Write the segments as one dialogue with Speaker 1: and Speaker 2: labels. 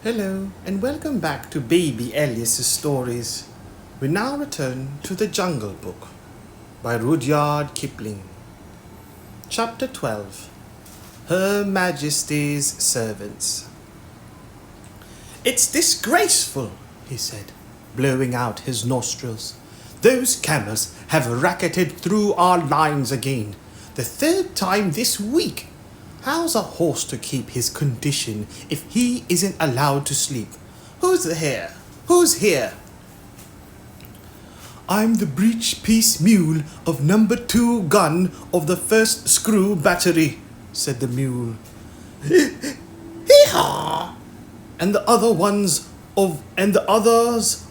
Speaker 1: Hello, and welcome back to Baby Elias's stories. We now return to The Jungle Book by Rudyard Kipling. Chapter 12. Her Majesty's Servants. "It's disgraceful," he said, blowing out his nostrils. "Those camels have racketed through our lines again, the third time this week. How's a horse to keep his condition if he isn't allowed to sleep? Who's here? Who's here?" "I'm the breech-piece mule of number 2 gun of the 1st screw battery," said the mule. "Hee-haw! And the other's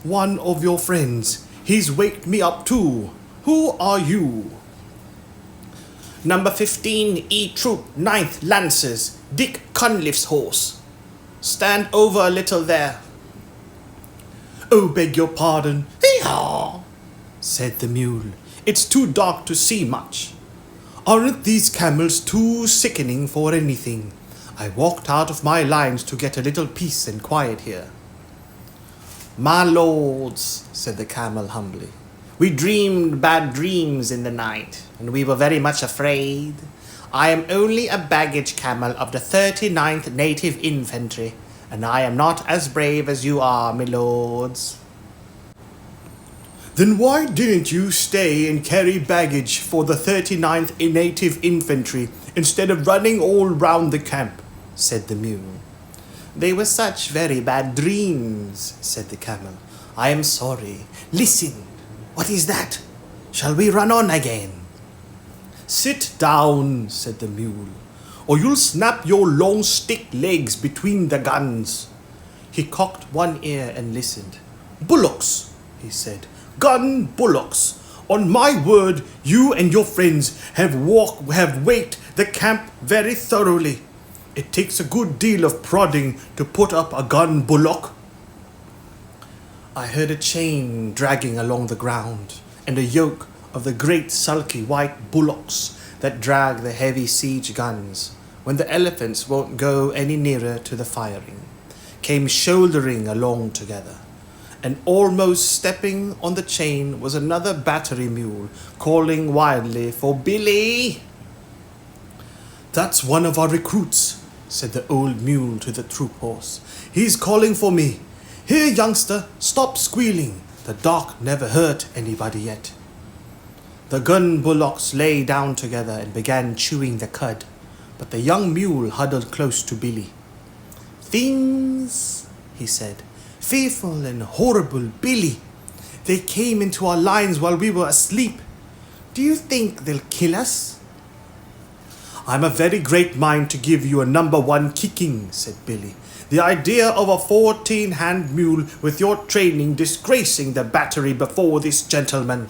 Speaker 1: one of your friends. He's waked me up too. Who are you?" "Number 15 E Troop, 9th Lancers, Dick Cunliffe's horse. Stand over a little there." "Oh, beg your pardon. Hee-haw!" said the mule. "It's too dark to see much. Aren't these camels too sickening for anything? I walked out of my lines to get a little peace and quiet here." "My lords," said the camel humbly, "we dreamed bad dreams in the night, and we were very much afraid. I am only a baggage camel of the 39th Native Infantry, and I am not as brave as you are, my lords." "Then why didn't you stay and carry baggage for the 39th Native Infantry instead of running all round the camp?" said the mule. "They were such very bad dreams," said the camel. "I am sorry. Listen. What is that? Shall we run on again?" "Sit down," said the mule, "or you'll snap your long stick legs between the guns." He cocked one ear and listened. "Bullocks," he said. "Gun bullocks. On my word, you and your friends have waked the camp very thoroughly. It takes a good deal of prodding to put up a gun bullock." I heard a chain dragging along the ground, and a yoke of the great sulky white bullocks that drag the heavy siege guns, when the elephants won't go any nearer to the firing, came shouldering along together, and almost stepping on the chain was another battery mule calling wildly for Billy. "That's one of our recruits," said the old mule to the troop horse. "He's calling for me. Here, youngster, stop squealing. The dark never hurt anybody yet." The gun bullocks lay down together and began chewing the cud, but the young mule huddled close to Billy. "Things," he said, "fearful and horrible, Billy. They came into our lines while we were asleep. Do you think they'll kill us?" "I'm a very great mind to give you a number 1 kicking," said Billy. "The idea of a 14-hand mule with your training disgracing the battery before this gentleman."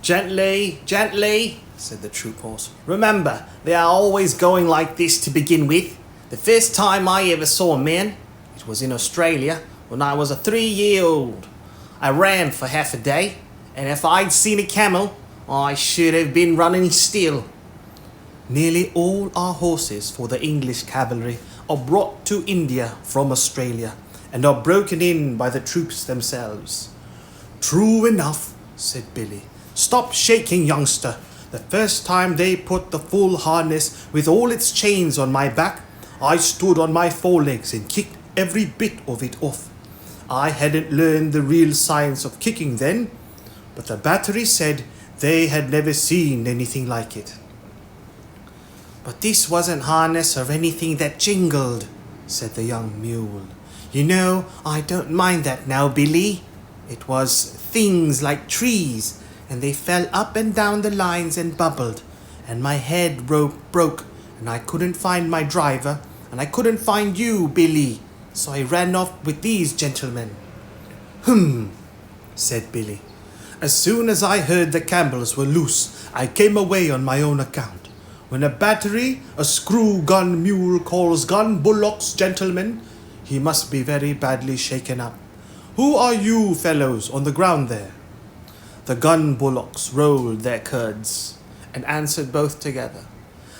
Speaker 1: "Gently, gently," said the troop horse. "Remember, they are always going like this to begin with. The first time I ever saw men, it was in Australia when I was a 3-year-old. I ran for half a day, and if I'd seen a camel, I should have been running still." "Nearly all our horses for the English cavalry are brought to India from Australia, and are broken in by the troops themselves." "True enough," said Billy. "Stop shaking, youngster. The first time they put the full harness with all its chains on my back, I stood on my forelegs and kicked every bit of it off. I hadn't learned the real science of kicking then, but the battery said they had never seen anything like it." "But this wasn't harness or anything that jingled," said the young mule. "You know, I don't mind that now, Billy. It was things like trees, and they fell up and down the lines and bubbled, and my head broke, and I couldn't find my driver, and I couldn't find you, Billy, so I ran off with these gentlemen." Said Billy. "As soon as I heard the camels were loose, I came away on my own account. When a battery, a screw gun mule calls gun bullocks gentlemen, he must be very badly shaken up. Who are you fellows on the ground there?" The gun bullocks rolled their cuds and answered both together.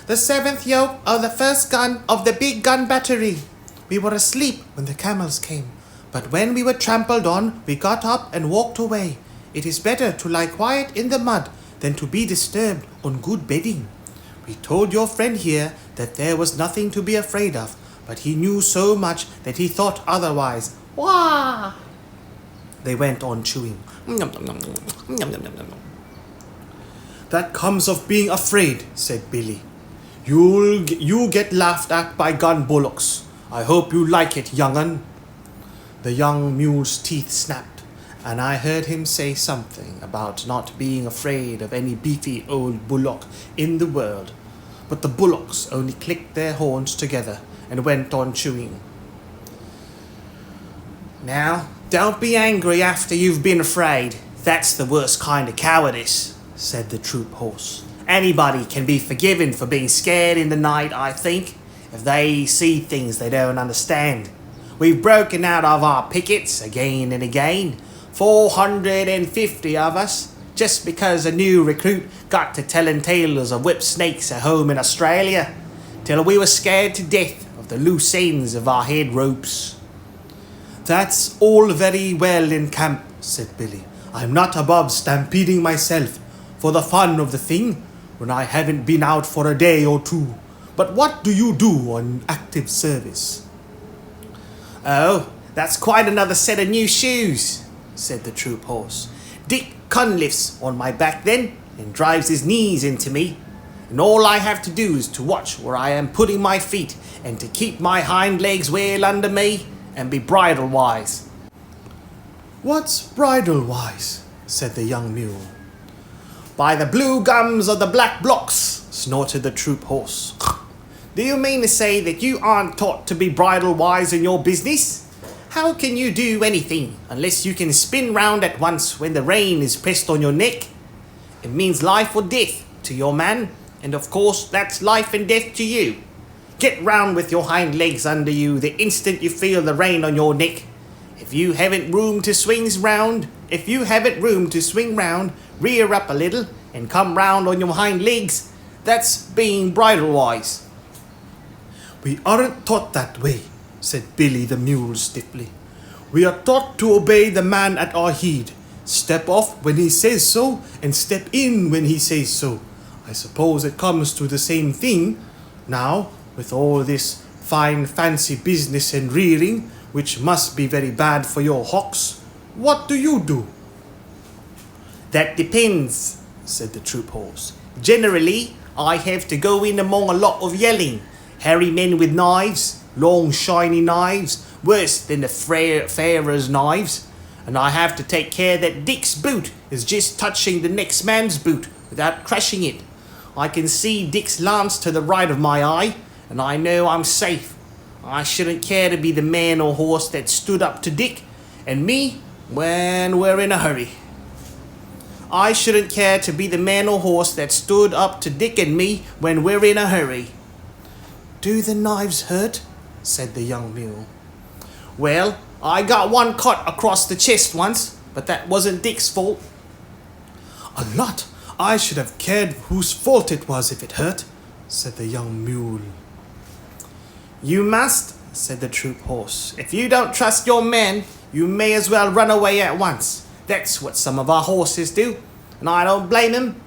Speaker 1: "The 7th yoke of the 1st gun of the big gun battery. We were asleep when the camels came, but when we were trampled on, we got up and walked away. It is better to lie quiet in the mud than to be disturbed on good bedding. We told your friend here that there was nothing to be afraid of, but he knew so much that he thought otherwise. Wah! They went on chewing. That comes of being afraid, said Billy. You get laughed at by gun bullocks. I hope you like it, young'un. The young mule's teeth snapped, and I heard him say something about not being afraid of any beefy old bullock in the world. But the bullocks only clicked their horns together and went on chewing. Now, don't be angry after you've been afraid. That's the worst kind of cowardice, said the troop horse. Anybody can be forgiven for being scared in the night, I think, if they see things they don't understand. We've broken out of our pickets again and again, 450 of us, just because a new recruit got to telling tales of whip snakes at home in Australia, till we were scared to death of the loose ends of our head ropes. That's all very well in camp, said Billy. I'm not above stampeding myself for the fun of the thing when I haven't been out for a day or two. But what do you do on active service? Oh, that's quite another set of new shoes, said the troop horse. Dick Cunliffe's on my back then and drives his knees into me, and all I have to do is to watch where I am putting my feet and to keep my hind legs well under me and be bridle-wise. What's bridle-wise? Said the young mule. By the blue gums of the black blocks, snorted the troop horse. Do you mean to say that you aren't taught to be bridle-wise in your business? How can you do anything unless you can spin round at once when the rein is pressed on your neck? It means life or death to your man, and of course that's life and death to you. Get round with your hind legs under you the instant you feel the rein on your neck. If you haven't room to swing round, rear up a little and come round on your hind legs. That's being bridle-wise. We aren't taught that way, said Billy the mule stiffly. We are taught to obey the man at our heed. Step off when he says so, and step in when he says so. I suppose it comes to the same thing. Now, with all this fine fancy business and rearing, which must be very bad for your hocks, what do you do? That depends, said the troop horse. Generally, I have to go in among a lot of yelling. Hairy men with knives, long shiny knives, worse than the farer's knives, and I have to take care that Dick's boot is just touching the next man's boot without crushing it. I can see Dick's lance to the right of my eye, and I know I'm safe. I shouldn't care to be the man or horse that stood up to Dick and me when we're in a hurry. I shouldn't care to be the man or horse that stood up to Dick and me when we're in a hurry. Do the knives hurt? Said the young mule. Well, I got one cut across the chest once, but that wasn't Dick's fault. A lot. I should have cared whose fault it was if it hurt, said the young mule. You must, said the troop horse. If you don't trust your men, you may as well run away at once. That's what some of our horses do, and I don't blame him.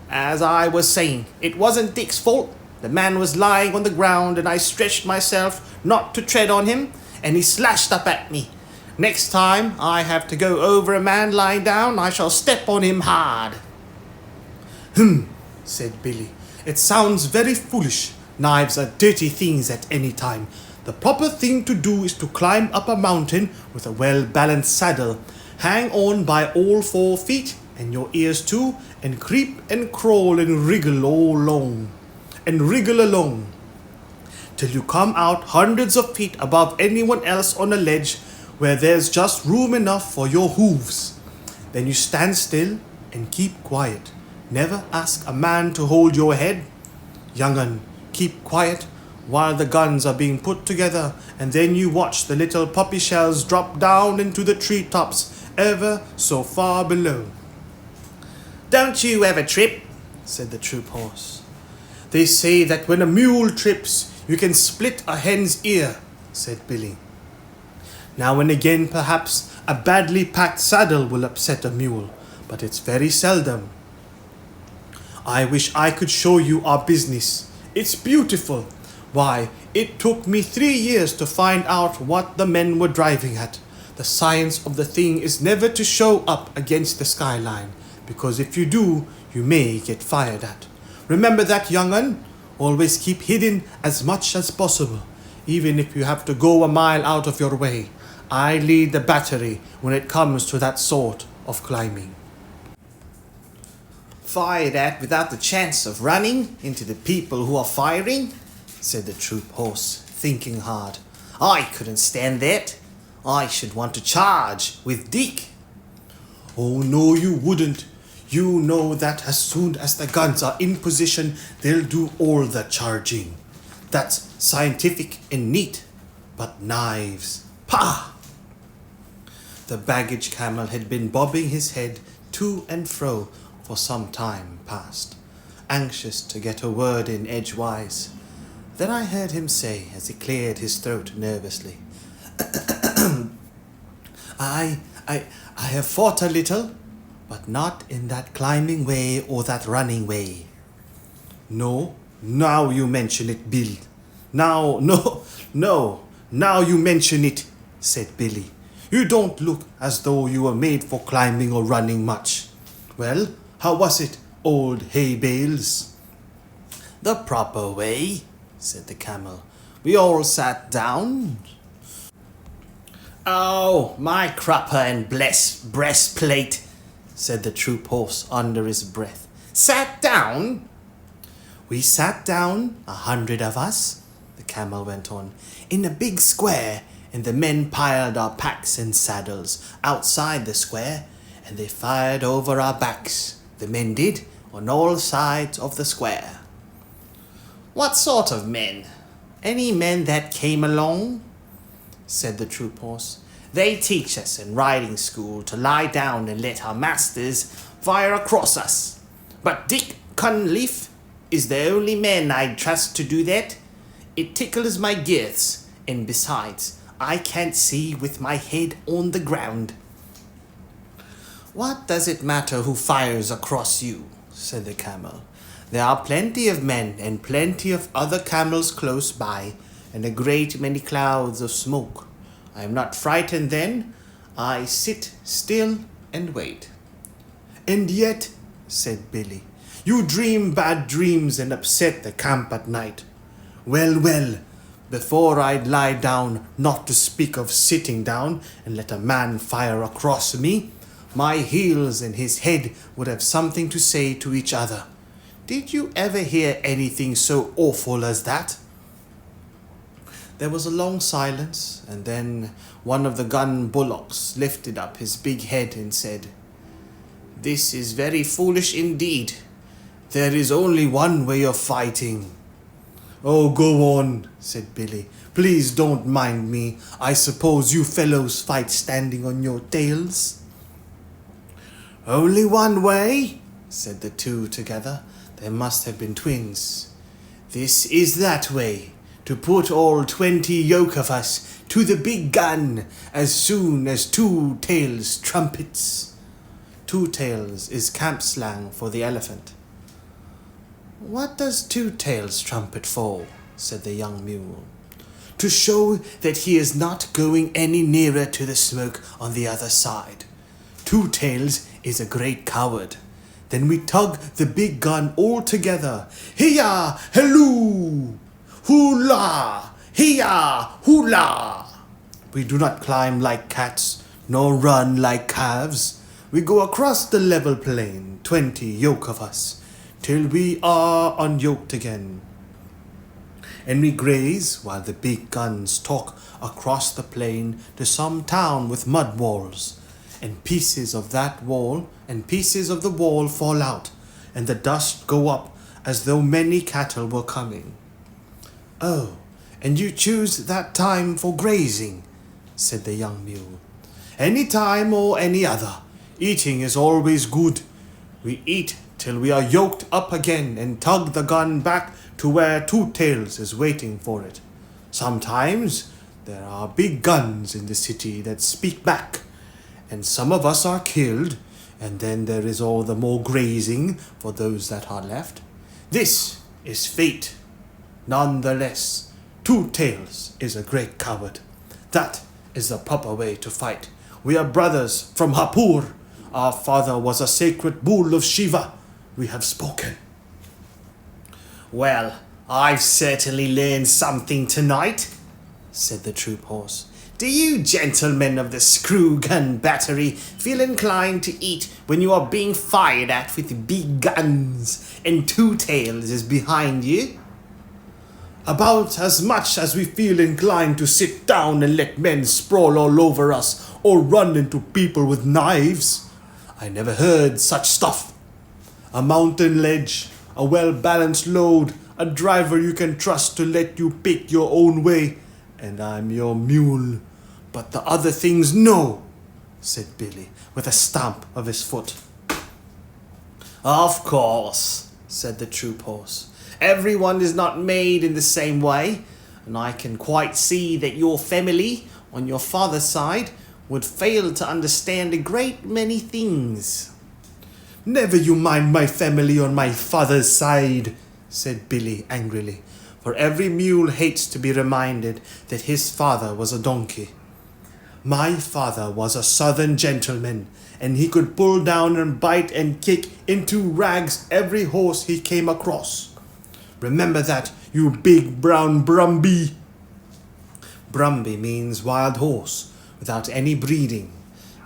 Speaker 1: As I was saying, it wasn't Dick's fault. The man was lying on the ground, and I stretched myself not to tread on him, and he slashed up at me. Next time I have to go over a man lying down, I shall step on him hard. Said Billy. It sounds very foolish. Knives are dirty things at any time. The proper thing to do is to climb up a mountain with a well-balanced saddle, hang on by all 4 feet, and your ears too, and creep and crawl and wriggle along, till you come out hundreds of feet above anyone else on a ledge where there's just room enough for your hooves. Then you stand still and keep quiet. Never ask a man to hold your head. Young'un, keep quiet while the guns are being put together, and then you watch the little poppy shells drop down into the treetops ever so far below. Don't you ever trip, said the troop horse. They say that when a mule trips, you can split a hen's ear. said Billy. Now and again, perhaps, a badly packed saddle will upset a mule, but it's very seldom. I wish I could show you our business. It's beautiful. Why, it took me 3 years to find out what the men were driving at. The science of the thing is never to show up against the skyline, because if you do, you may get fired at. Remember that, young un? Always keep hidden as much as possible, even if you have to go a mile out of your way. I lead the battery when it comes to that sort of climbing.
Speaker 2: Fired at without the chance of running into the people who are firing? Said the troop horse, thinking hard. I couldn't stand that. I should want to charge with Dick.
Speaker 1: Oh, no, you wouldn't. You know that as soon as the guns are in position, they'll do all the charging. That's scientific and neat. But knives, pah! The baggage camel had been bobbing his head to and fro for some time past, anxious to get a word in edgewise. Then I heard him say, as he cleared his throat nervously, I have fought a little, but not in that climbing way or that running way. No, now you mention it, Bill. Now you mention it, said Billy. You don't look as though you were made for climbing or running much. Well, how was it, old hay bales?
Speaker 2: The proper way, said the camel. We all sat down. Oh, my crupper and breastplate, said the troop horse under his breath. Sat down?
Speaker 1: We sat down, 100 of us, the camel went on, in a big square, and the men piled our packs and saddles outside the square, and they fired over our backs. The men did, on all sides of the square.
Speaker 2: What sort of men? Any men that came along? Said the troop horse. They teach us in riding school to lie down and let our masters fire across us. But Dick Cunliffe is the only man I'd trust to do that. It tickles my girths, and besides, I can't see with my head on the ground. What does it matter who fires across you? Said the camel. There are plenty of men and plenty of other camels close by, and a great many clouds of smoke. I am not frightened then. I sit still and wait. And yet, said Billy, you dream bad dreams and upset the camp at night. Well, before I'd lie down, not to speak of sitting down, and let a man fire across me, my heels and his head would have something to say to each other. Did you ever hear anything so awful as that? There was a long silence, and then one of the gun bullocks lifted up his big head and said, This is very foolish indeed. There is only one way of fighting. Oh, go on, said Billy. Please don't mind me. I suppose you fellows fight standing on your tails? Only one way, said the two together. They must have been twins. This is that way, to put all 20 yoke of us to the big gun as soon as Two Tails trumpets. Two Tails is camp slang for the elephant. What does Two Tails trumpet for? Said the young mule. To show that he is not going any nearer to the smoke on the other side. Two Tails is a great coward. Then we tug the big gun all together. Hiya, halloo! Hoolah! Hiya, hoolah! We do not climb like cats, nor run like calves. We go across the level plain, 20 yoke of us, till we are unyoked again. And we graze while the big guns talk across the plain to some town with mud walls. And pieces of that wall and pieces of the wall fall out, and the dust go up as though many cattle were coming. Oh, and you choose that time for grazing, said the young mule. Any time or any other. Eating is always good. We eat till we are yoked up again and tug the gun back to where Two Tails is waiting for it. Sometimes There are big guns in the city that speak back, and some of us are killed, and then there is all the more grazing for those that are left. This is fate. Nonetheless, Two Tails is a great coward. That is the proper way to fight. We are brothers from Hapur. Our father was a sacred bull of Shiva. We have spoken.
Speaker 1: Well, I've certainly learned something tonight, said the troop horse. Do you gentlemen of the screw gun battery feel inclined to eat when you are being fired at with big guns and Two Tails is behind you?
Speaker 2: About as much as we feel inclined to sit down and let men sprawl all over us or run into people with knives. I never heard such stuff. A mountain ledge, a well-balanced load, a driver you can trust to let you pick your own way, and I'm your mule. But the other things, no, said Billy with a stamp of his foot.
Speaker 1: Of course, said the troop horse. Everyone is not made in the same way, and I can quite see that your family, on your father's side, would fail to understand a great many things.
Speaker 2: Never you mind my family on my father's side, said Billy angrily, for every mule hates to be reminded that his father was a donkey. My father was a southern gentleman, and he could pull down and bite and kick into rags every horse he came across. Remember that, you big brown Brumby. Brumby means wild horse, without any breeding.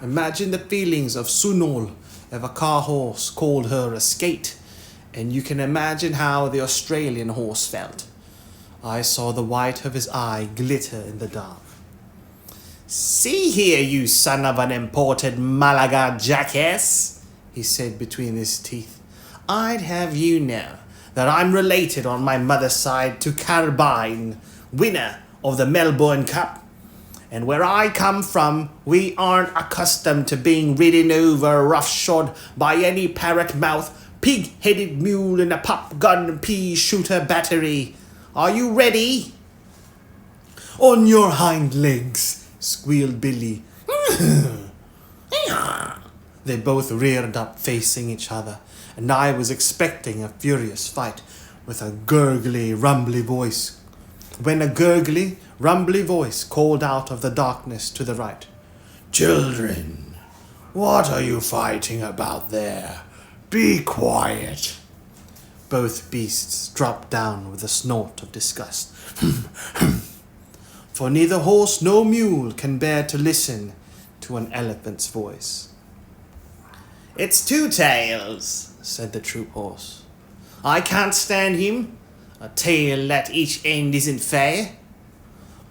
Speaker 2: Imagine the feelings of Sunol if a car horse called her a skate, and you can imagine how the Australian horse felt. I saw the white of his eye glitter in the dark.
Speaker 1: See here, you son of an imported Malaga jackass, he said between his teeth. I'd have you know that I'm related on my mother's side to Carbine, winner of the Melbourne Cup. And where I come from, we aren't accustomed to being ridden over roughshod by any parrot-mouth, pig-headed mule in a pop-gun pea-shooter battery. Are you ready?
Speaker 2: On your hind legs, squealed Billy. They both reared up facing each other, and I was expecting a furious fight with a gurgly, rumbly voice, when a gurgly, rumbly voice called out of the darkness to the right. Children, what are you fighting about there? Be quiet. Both beasts dropped down with a snort of disgust. For neither horse nor mule can bear to listen to an elephant's voice.
Speaker 1: It's Two Tails, said the troop horse. I can't stand him. A tail at each end isn't fair.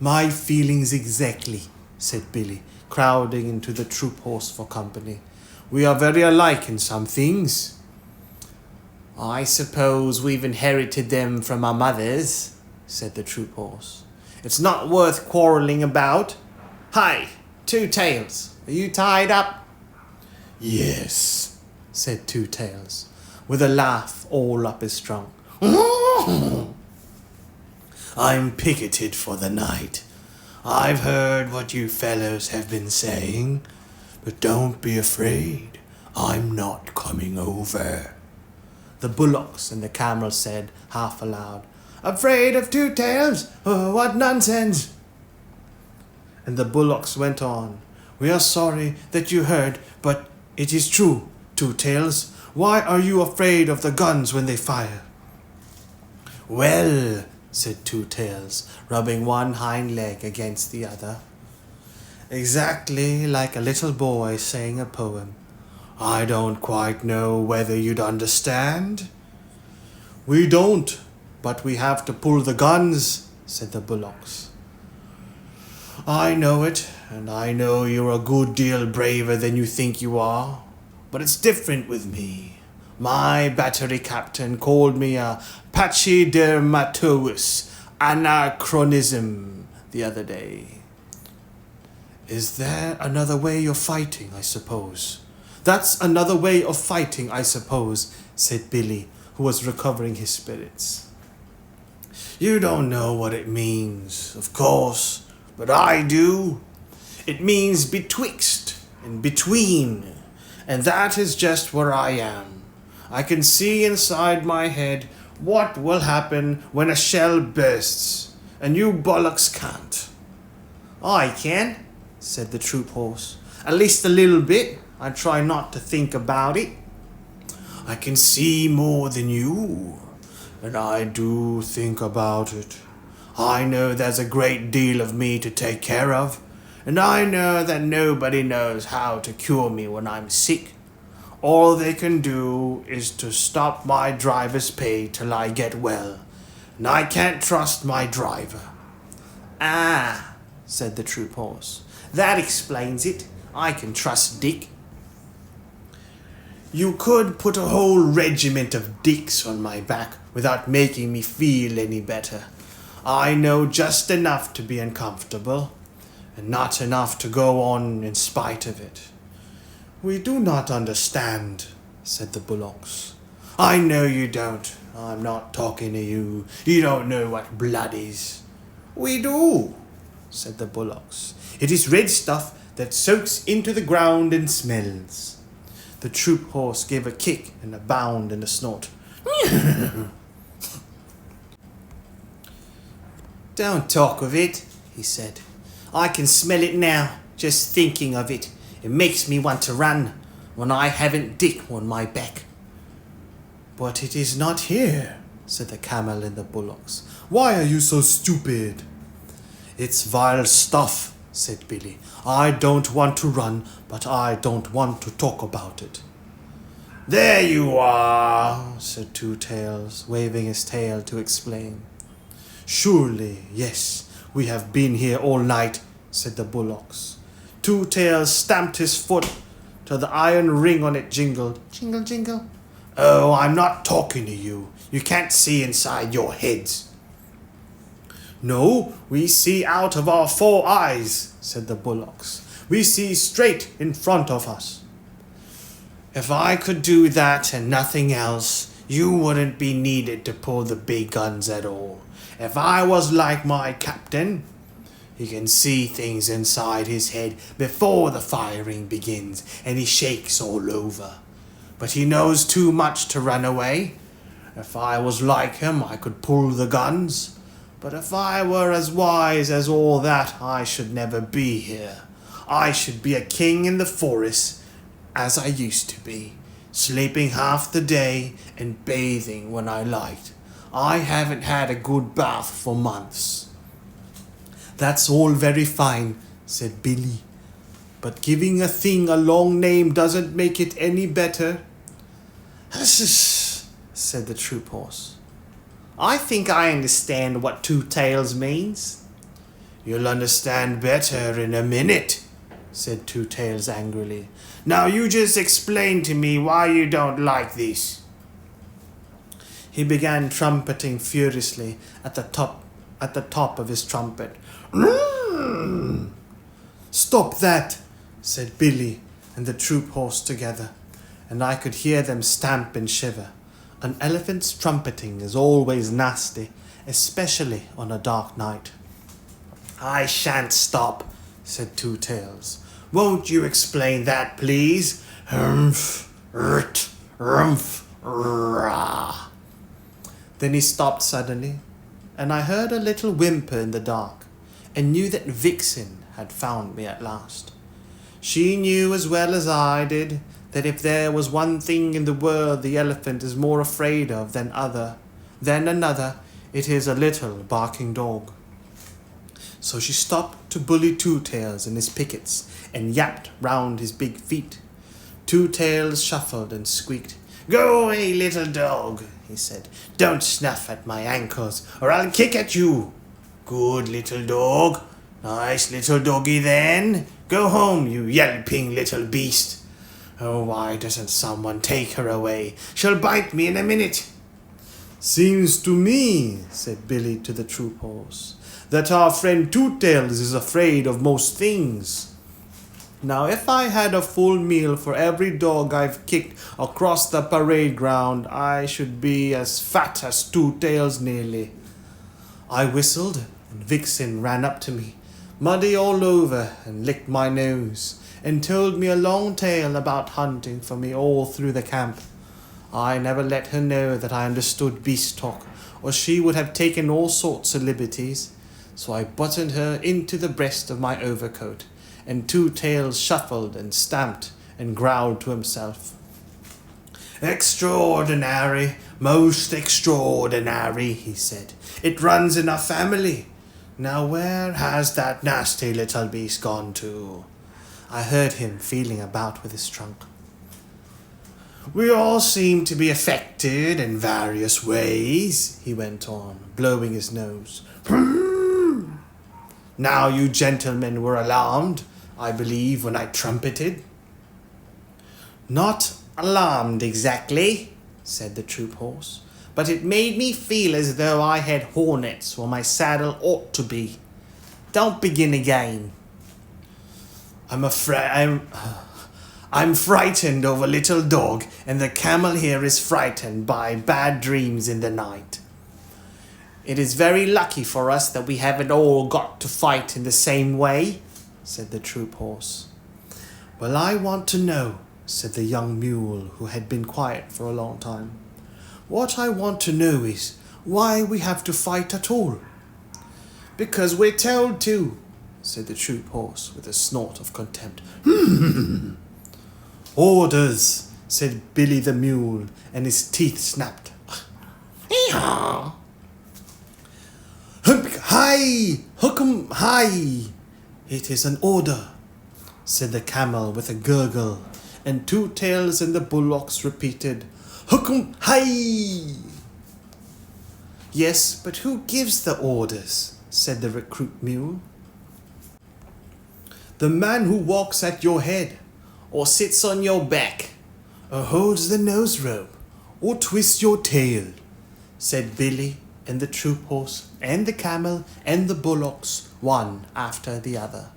Speaker 2: My feelings exactly, said Billy, crowding into the troop horse for company. We are very alike in some things.
Speaker 1: I suppose we've inherited them from our mothers, said the troop horse. It's not worth quarrelling about. Hi, Two Tails, are you tied up?
Speaker 2: Yes, said Two Tails, with a laugh all up his trunk. I'm picketed for the night. I've heard what you fellows have been saying, but don't be afraid. I'm not coming over. The bullocks and the camels said, half aloud, Afraid of Two Tails? Oh, what nonsense! And the bullocks went on, We are sorry that you heard, but it is true, Two Tails. Why are you afraid of the guns when they fire? Well, said Two Tails, rubbing one hind leg against the other. Exactly like a little boy saying a poem. I don't quite know whether you'd understand. We don't, but we have to pull the guns, said the bullocks. I know it, and I know you're a good deal braver than you think you are, but it's different with me. My battery captain called me a pachydermatous anachronism the other day. Is there another way you're fighting, I suppose? That's another way of fighting, I suppose, said Billy, who was recovering his spirits. You don't know what it means, of course, but I do. It means betwixt and between, and that is just where I am. I can see inside my head what will happen when a shell bursts, and you bollocks can't.
Speaker 1: I can, said the troop horse. At least a little bit. I try not to think about it.
Speaker 2: I can see more than you, and I do think about it. I know there's a great deal of me to take care of, and I know that nobody knows how to cure me when I'm sick. All they can do is to stop my driver's pay till I get well, and I can't trust my driver.
Speaker 1: Ah, said the troop horse. That explains it. I can trust Dick.
Speaker 2: You could put a whole regiment of Dicks on my back without making me feel any better. I know just enough to be uncomfortable, and not enough to go on in spite of it.
Speaker 1: We do not understand, said the bullocks.
Speaker 2: I know you don't. I'm not talking to you. You don't know what blood is.
Speaker 1: We do, said the bullocks. It is red stuff that soaks into the ground and smells. The troop horse gave a kick and a bound and a snort. Don't talk of it, he said. I can smell it now, just thinking of it. It makes me want to run when I haven't Dick on my back.
Speaker 2: But it is not here, said the camel and the bullocks. Why are you so stupid?
Speaker 1: It's vile stuff, said Billy. I don't want to run, but I don't want to talk about it.
Speaker 2: There you are, said Two Tails,
Speaker 1: waving his tail to explain. Surely, yes, we have been here all night, said the bullocks. Two Tails stamped his foot till the iron ring on it jingled. Jingle, jingle.
Speaker 2: Oh, I'm not talking to you. You can't see inside your heads.
Speaker 1: No, we see out of our 4 eyes, said the bullocks. We see straight in front of us.
Speaker 2: If I could do that and nothing else, you wouldn't be needed to pull the big guns at all. If I was like my captain, he can see things inside his head before the firing begins, and he shakes all over. But he knows too much to run away. If I was like him, I could pull the guns. But if I were as wise as all that, I should never be here. I should be a king in the forest, as I used to be, sleeping half the day and bathing when I liked. I haven't had a good bath for months.
Speaker 1: That's all very fine, said Billy. But giving a thing a long name doesn't make it any better. Said the troop horse. I think I understand what Two Tails means.
Speaker 2: You'll understand better in a minute, said Two Tails angrily. Now you just explain to me why you don't like this.
Speaker 1: He began trumpeting furiously at the top of his trumpet. Stop that, said Billy and the troop horse together, and I could hear them stamp and shiver. An elephant's trumpeting is always nasty, especially on a dark night.
Speaker 2: I shan't stop, said Two Tails. Won't you explain that, please? Humph, rumph, rah.
Speaker 1: Then he stopped suddenly, and I heard a little whimper in the dark, and knew that Vixen had found me at last. She knew as well as I did that if there was one thing in the world the elephant is more afraid of than another, it is a little barking dog. So she stopped to bully Two Tails and his pickets, and yapped round his big feet. Two Tails shuffled and squeaked.
Speaker 2: Go away, little dog, he said. Don't snuff at my ankles, or I'll kick at you. Good little dog. Nice little doggy then. Go home, you yelping little beast. Oh, why doesn't someone take her away? She'll bite me in a minute.
Speaker 1: Seems to me, said Billy to the troop horse, that our friend Two Tails is afraid of most things. Now, if I had a full meal for every dog I've kicked across the parade ground, I should be as fat as Two Tails nearly. I whistled, and Vixen ran up to me,
Speaker 2: muddy all over, and licked my nose, and told me a long tale about hunting for me all through the camp. I never let her know that I understood beast talk, or she would have taken all sorts of liberties. So I buttoned her into the breast of my overcoat, and Two Tails shuffled and stamped and growled to himself. Extraordinary, most extraordinary, he said. It runs in our family. Now where has that nasty little beast gone to? I heard him feeling about with his trunk. We all seem to be affected in various ways, he went on, blowing his nose. Now you gentlemen were alarmed, I believe, when I trumpeted. Not alarmed exactly, said the troop horse, but it made me feel as though I had hornets where my saddle ought to be. Don't begin again. I'm frightened over little dog, and the camel here is frightened by bad dreams in the night. It is very lucky for us that we haven't all got to fight in the same way, said the troop horse. Well, I want to know, said the young mule, who had been quiet for a long time. What I want to know is why we have to fight at all. Because we're told to, said the troop horse with a snort of contempt. Orders, said Billy the mule, and his teeth snapped. Hee-haw! Hi! Hookum hi! It is an order, said the camel with a gurgle, and Two Tails and the bullocks repeated, Hookum hi! Yes, but who gives the orders? Said the recruit mule. The man who walks at your head, or sits on your back, or holds the nose rope, or twists your tail, said Billy and the troop horse and the camel and the bullocks, one after the other.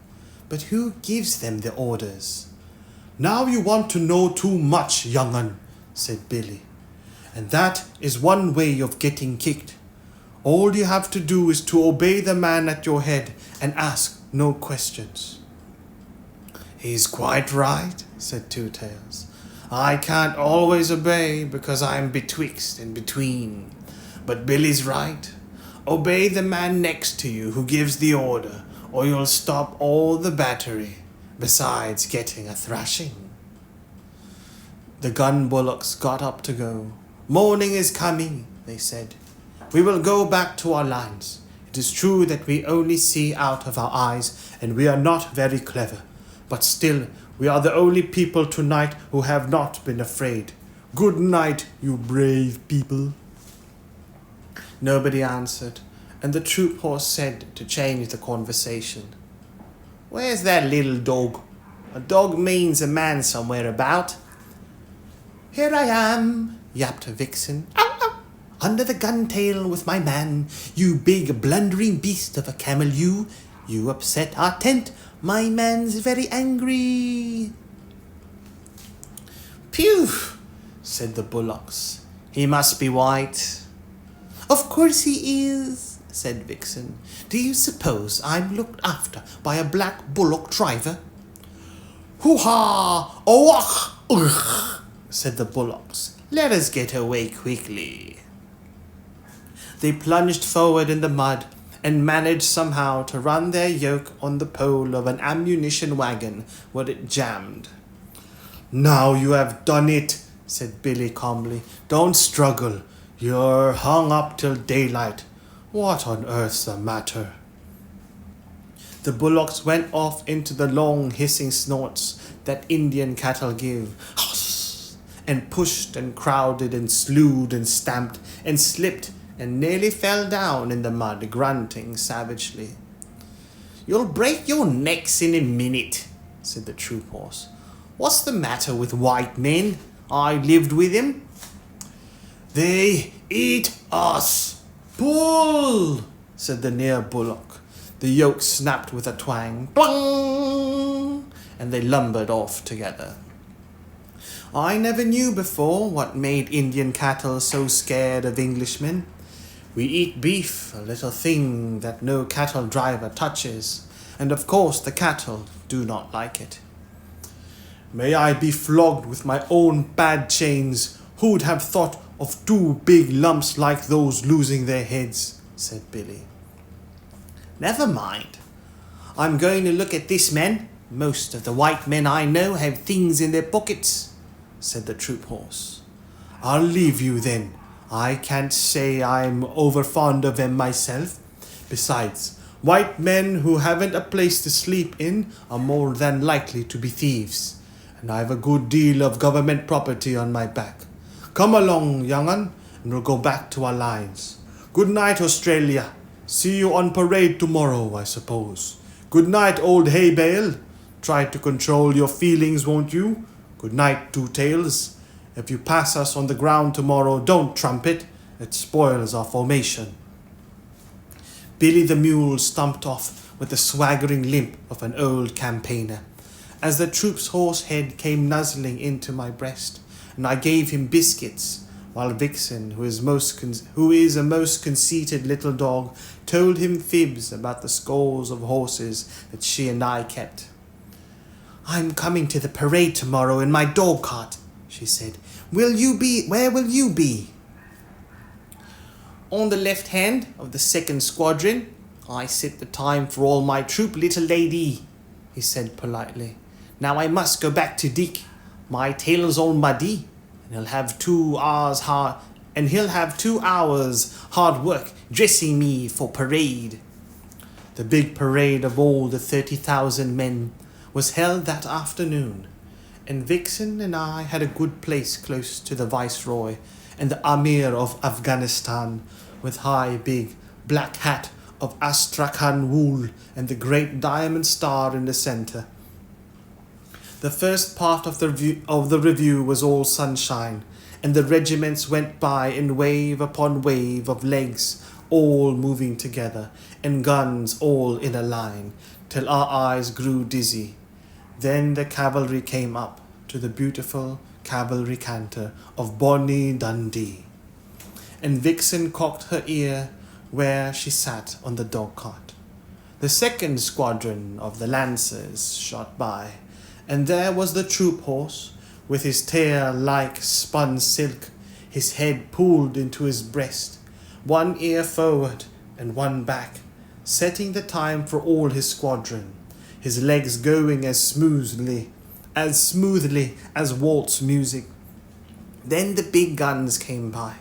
Speaker 2: But who gives them the orders? Now you want to know too much, young un, said Billy. And that is one way of getting kicked. All you have to do is to obey the man at your head and ask no questions. He's quite right, said Two Tails. I can't always obey because I'm betwixt and between. But Billy's right. Obey the man next to you who gives the order, or you'll stop all the battery, besides getting a thrashing. The gun bullocks got up to go. Morning is coming, they said. We will go back to our lines. It is true that we only see out of our eyes, and we are not very clever. But still, we are the only people tonight who have not been afraid. Good night, you brave people. Nobody answered, and the troop horse said to change the conversation. Where's that little dog? A dog means a man somewhere about. Here I am, yapped Vixen. Ow, ow. Under the gun tail with my man. You big blundering beast of a camel, you. You upset our tent. My man's very angry. Phew, said the bullocks. He must be white. Of course he is, said Vixen. Do you suppose I'm looked after by a black bullock driver? Hoo-ha! Oh-ach! Ugh! Said the bullocks. Let us get away quickly. They plunged forward in the mud and managed somehow to run their yoke on the pole of an ammunition wagon where it jammed. Now you have done it, said Billy calmly. Don't struggle. You're hung up till daylight. What on earth's the matter? The bullocks went off into the long hissing snorts that Indian cattle give, and pushed and crowded and slewed and stamped and slipped and nearly fell down in the mud, grunting savagely. You'll break your necks in a minute, said the troop horse. What's the matter with white men? I lived with him. They eat us. Pull, said the near bullock. The yoke snapped with a twang. Blang! And they lumbered off together. I never knew before what made Indian cattle so scared of Englishmen. We eat beef, a little thing that no cattle driver touches.
Speaker 1: and of course the cattle do not like it. May I be flogged with my own bad chains. Who'd have thought of two big lumps like those losing their heads, said Billy. Never mind. I'm going to look at this man. Most of the white men I know have things in their pockets, said the troop horse. I'll leave you then. I can't say I'm over fond of them myself. Besides, white men who haven't a place to sleep in are more than likely to be thieves, and I've a good deal of government property on my back. Come along, young un, and we'll go back to our lines. Good night, Australia. See you on parade tomorrow, I suppose. Good night, old hay bale. Try to control your feelings, won't you? Good night, Two Tails. If you pass us on the ground tomorrow, don't trumpet. It spoils our formation. Billy the mule stumped off with the swaggering limp of an old campaigner. As the troop's horse head came nuzzling into my breast, and I gave him biscuits, while Vixen, who is a most conceited little dog, told him fibs about the scores of horses that she and I kept. I'm coming to the parade tomorrow in my dog cart, she said. Where will you be? On the left hand of the second squadron. I set the time for all my troop, little lady, he said politely. Now I must go back to Dick. My tail's all muddy, and he'll have 2 hours hard work dressing me for parade. The big parade of all the 30,000 men was held that afternoon, and Vixen and I had a good place close to the Viceroy and the Amir of Afghanistan, with high big black hat of Astrakhan wool and the great diamond star in the centre. The first part of the review was all sunshine, and the regiments went by in wave upon wave of legs, all moving together, and guns all in a line, till our eyes grew dizzy. Then the cavalry came up to the beautiful cavalry canter of Bonnie Dundee, and Vixen cocked her ear where she sat on the dog-cart. The second squadron of the Lancers shot by, and there was the troop horse, with his tail like spun silk, his head pulled into his breast, one ear forward and one back, setting the time for all his squadron, his legs going as smoothly as waltz music. Then the big guns came by,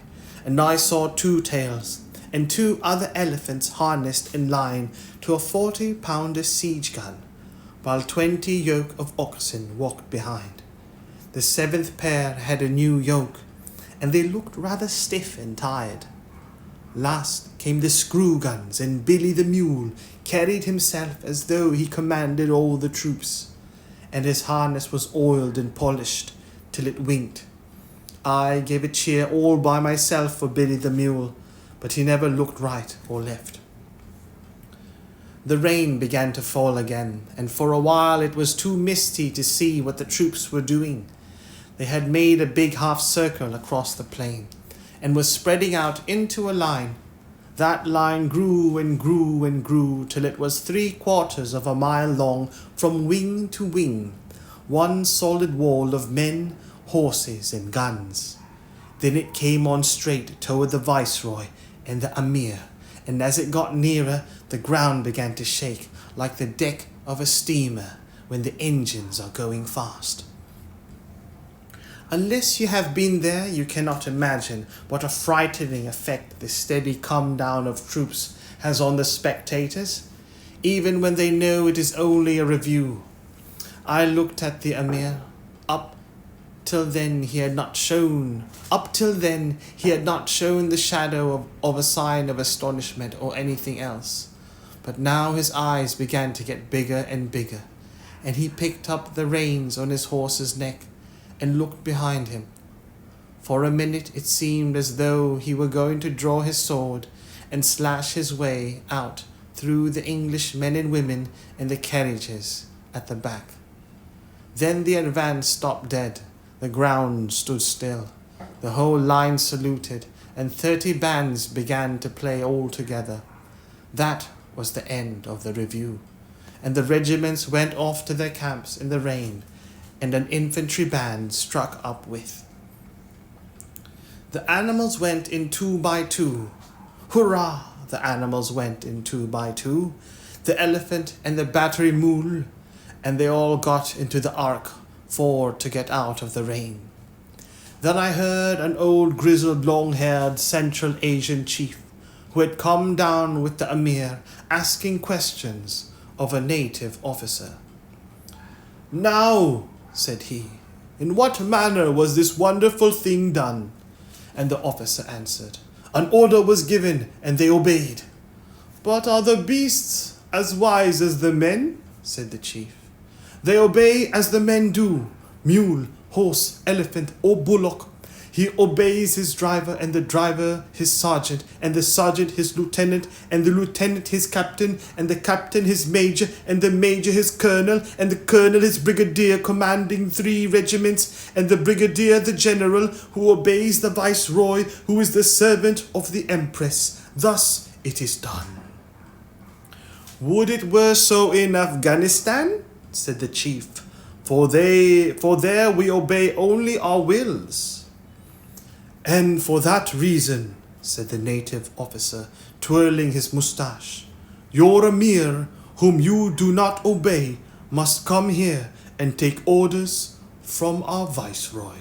Speaker 1: and I saw Two Tails and 2 other elephants harnessed in line to a 40-pounder siege gun, while 20 yoke of oxen walked behind. The 7th pair had a new yoke, and they looked rather stiff and tired. Last came the screw guns, and Billy the mule carried himself as though he commanded all the troops, and his harness was oiled and polished till it winked. I gave a cheer all by myself for Billy the mule, but he never looked right or left. The rain began to fall again, and for a while it was too misty to see what the troops were doing. They had made a big half-circle across the plain, and were spreading out into a line. That line grew and grew and grew till it was 3/4 of a mile long from wing to wing, one solid wall of men, horses, and guns. Then it came on straight toward the Viceroy and the Amir, and as it got nearer, the ground began to shake like the deck of a steamer when the engines are going fast. Unless you have been there, you cannot imagine what a frightening effect this steady come down of troops has on the spectators, even when they know it is only a review. I looked at the Amir. Up till then he had not shown the shadow of a sign of astonishment or anything else. But now his eyes began to get bigger and bigger, and he picked up the reins on his horse's neck and looked behind him. For a minute it seemed as though he were going to draw his sword and slash his way out through the English men and women in the carriages at the back. Then the advance stopped dead. The ground stood still. The whole line saluted, and 30 bands began to play all together. That was the end of the review, and the regiments went off to their camps in the rain, and an infantry band struck up with. The animals went in 2 by 2. Hurrah! The animals went in 2 by 2. The elephant and the battery mule, and they all got into the ark for to get out of the rain. Then I heard an old grizzled long-haired Central Asian chief who had come down with the Emir asking questions of a native officer. "Now," said he, "in what manner was this wonderful thing done?" And the officer answered, "An order was given, and they obeyed." "But are the beasts as wise as the men?" said the chief. "They obey as the men do, mule, horse, elephant, or bullock. He obeys his driver, and the driver his sergeant, and the sergeant his lieutenant, and the lieutenant his captain, and the captain his major, and the major his colonel, and the colonel his brigadier commanding 3 regiments, and the brigadier the general, who obeys the viceroy, who is the servant of the empress. Thus it is done." "Would it were so in Afghanistan?" said the chief, for there we obey only our wills." "And for that reason," said the native officer, twirling his moustache, "your Emir, whom you do not obey, must come here and take orders from our viceroy."